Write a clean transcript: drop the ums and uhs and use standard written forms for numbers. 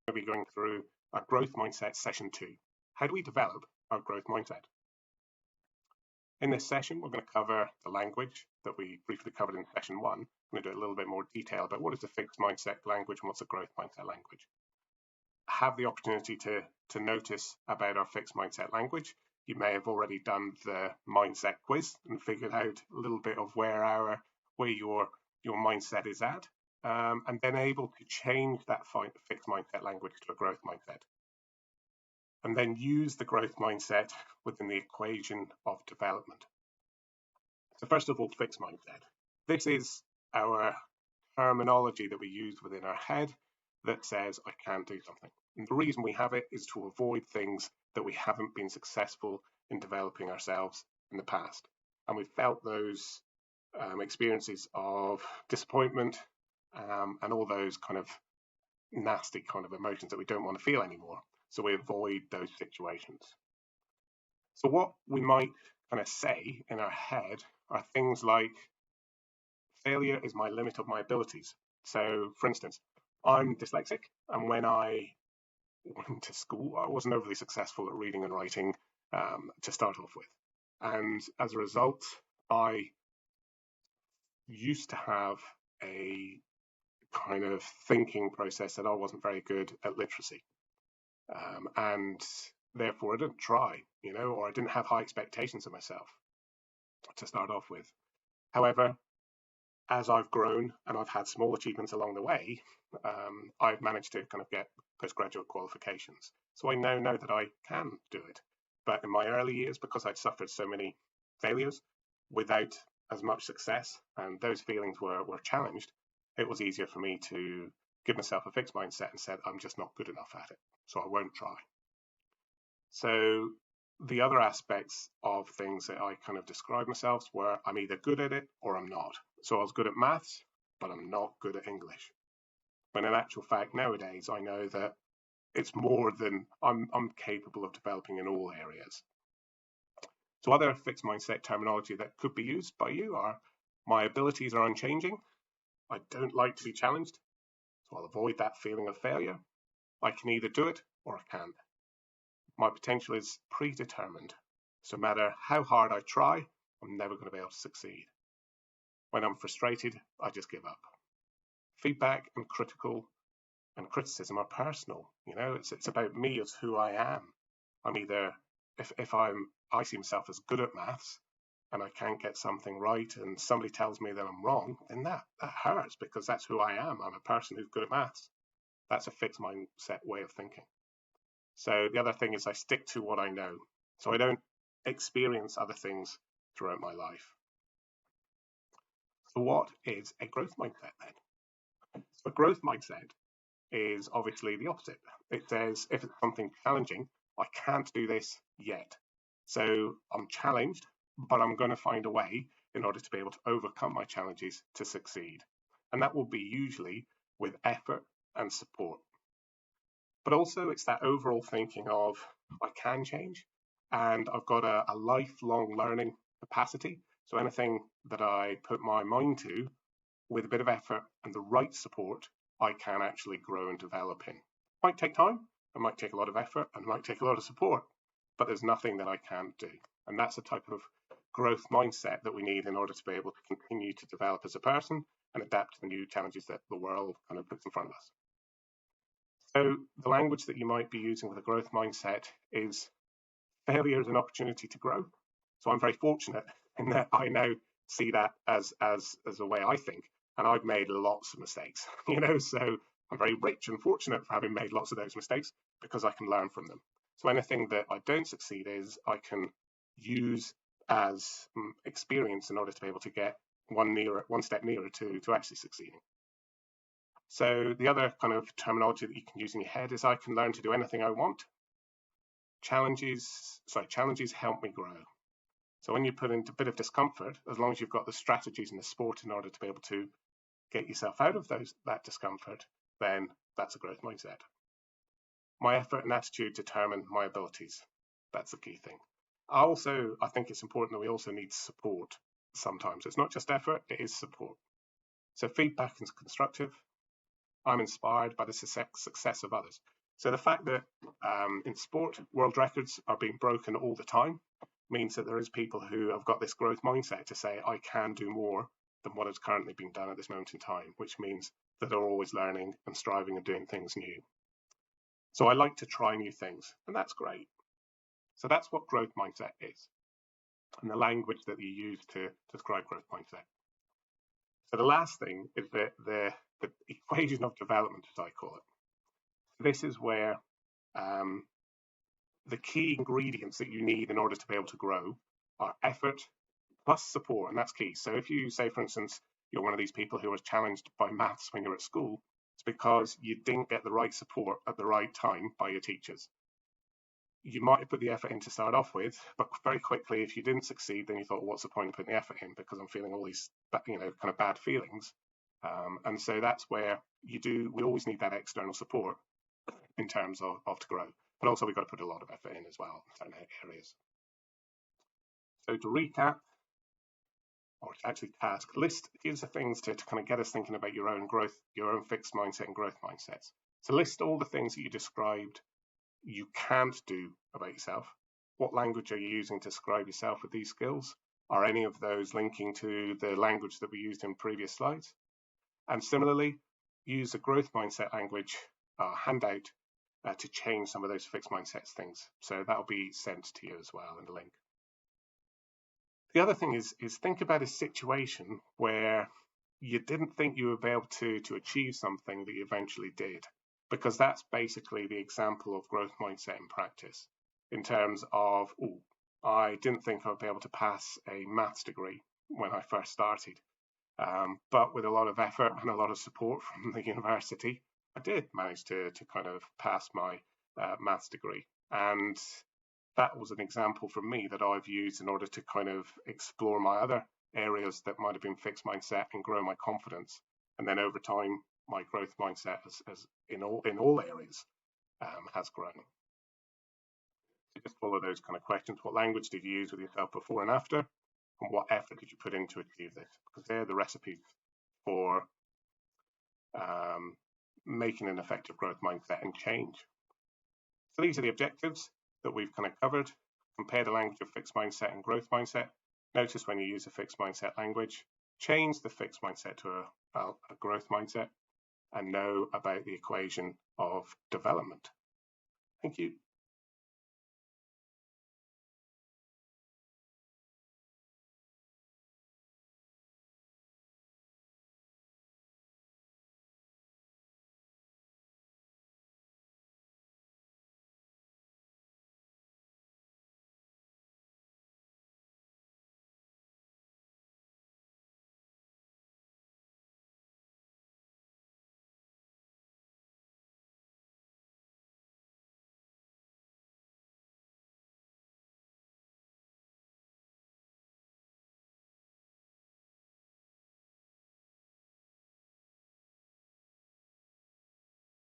to be going through our growth mindset session 2. How do we develop our growth mindset? In this session, we're going to cover the language that we briefly covered in session 1. I'm going to do a little bit more detail about what is the fixed mindset language and what's a growth mindset language. Have the opportunity to notice about our fixed mindset language. You may have already done the mindset quiz and figured out a little bit of where your mindset is at, and then able to change that fixed mindset language to a growth mindset. And then use the growth mindset within the equation of development. So first of all, fixed mindset. This is our terminology that we use within our head that says, I can't do something. And the reason we have it is to avoid things that we haven't been successful in developing ourselves in the past. And we've felt those experiences of disappointment and all those kind of nasty kind of emotions that we don't want to feel anymore. So we avoid those situations. So what we might kind of say in our head are things like, failure is my limit of my abilities. So for instance, I'm dyslexic, and when I went to school, I wasn't overly successful at reading and writing to start off with. And as a result, I used to have a kind of thinking process that I wasn't very good at literacy. And therefore I didn't try, or I didn't have high expectations of myself to start off with. However, as I've grown and I've had small achievements along the way, I've managed to kind of get postgraduate qualifications. So I now know that I can do it. But in my early years, because I'd suffered so many failures without as much success, and those feelings were challenged, it was easier for me to give myself a fixed mindset and said, I'm just not good enough at it, so I won't try. So the other aspects of things that I kind of described myself were, I'm either good at it or I'm not. So I was good at maths, but I'm not good at English. But in actual fact, nowadays, I know that it's more than I'm capable of developing in all areas. So other fixed mindset terminology that could be used by you are, my abilities are unchanging. I don't like to be challenged, so I'll avoid that feeling of failure. I can either do it or I can't. My potential is predetermined, so no matter how hard I try, I'm never going to be able to succeed. When I'm frustrated, I just give up. Feedback and criticism are personal. It's about me as who I am. I'm either, if I see myself as good at maths and I can't get something right and somebody tells me that I'm wrong, then that hurts, because that's who I am. I'm a person who's good at maths. That's a fixed mindset way of thinking. So the other thing is I stick to what I know. So I don't experience other things throughout my life. So what is a growth mindset then? So a growth mindset is obviously the opposite. It says, if it's something challenging, I can't do this yet. So I'm challenged, but I'm going to find a way in order to be able to overcome my challenges to succeed. And that will be usually with effort and support. But also it's that overall thinking of, I can change, and I've got a lifelong learning capacity. So anything that I put my mind to with a bit of effort and the right support, I can actually grow and develop in. It might take time, it might take a lot of effort, and it might take a lot of support, but there's nothing that I can't do. And that's the type of growth mindset that we need in order to be able to continue to develop as a person and adapt to the new challenges that the world kind of puts in front of us. So the language that you might be using with a growth mindset is, failure is an opportunity to grow. So I'm very fortunate in that I now see that as a way I think, and I've made lots of mistakes, so I'm very rich and fortunate for having made lots of those mistakes, because I can learn from them. So anything that I don't succeed is, I can use as experience in order to be able to get one step nearer to actually succeeding. So the other kind of terminology that you can use in your head is, I can learn to do anything I want. Challenges help me grow. So when you put into a bit of discomfort, as long as you've got the strategies and the support in order to be able to get yourself out of that discomfort, then that's a growth mindset. My effort and attitude determine my abilities. That's the key thing. I think it's important that we also need support sometimes. It's not just effort, it is support. So feedback is constructive. I'm inspired by the success of others. So the fact that in sport, world records are being broken all the time means that there is people who have got this growth mindset to say, I can do more than what is currently being done at this moment in time, which means that they're always learning and striving and doing things new. So I like to try new things, and that's great. So that's what growth mindset is, and the language that you use to describe growth mindset. So the last thing is the equation of development, as I call it. This is where the key ingredients that you need in order to be able to grow are effort plus support, and that's key. So if you say, for instance, you're one of these people who was challenged by maths when you're at school, it's because you didn't get the right support at the right time by your teachers. You might have put the effort in to start off with, but very quickly, if you didn't succeed, then you thought, well, what's the point of putting the effort in? Because I'm feeling all these, kind of bad feelings. And so that's where we always need that external support in terms of to grow. But also we've got to put a lot of effort in as well in certain areas. So to recap, or to actually task, list gives the things to kind of get us thinking about your own growth, your own fixed mindset and growth mindsets. So list all the things that you described you can't do about yourself. What language are you using to describe yourself with these skills? Are any of those linking to the language that we used in previous slides? And similarly, use a growth mindset language handout to change some of those fixed mindsets things. So that'll be sent to you as well in the link. The other thing is think about a situation where you didn't think you would be able to achieve something that you eventually did, because that's basically the example of growth mindset in practice in terms of, I didn't think I'd be able to pass a maths degree when I first started. But with a lot of effort and a lot of support from the university, I did manage to kind of pass my maths degree. And that was an example from me that I've used in order to kind of explore my other areas that might have been fixed mindset and grow my confidence. And then over time, my growth mindset as in all areas has grown. So just follow those kind of questions. What language did you use with yourself before and after? And what effort did you put in to achieve this? Because they're the recipes for making an effective growth mindset and change. So these are the objectives that we've kind of covered. Compare the language of fixed mindset and growth mindset. Notice when you use a fixed mindset language, change the fixed mindset to a growth mindset, and know about the equation of development. Thank you.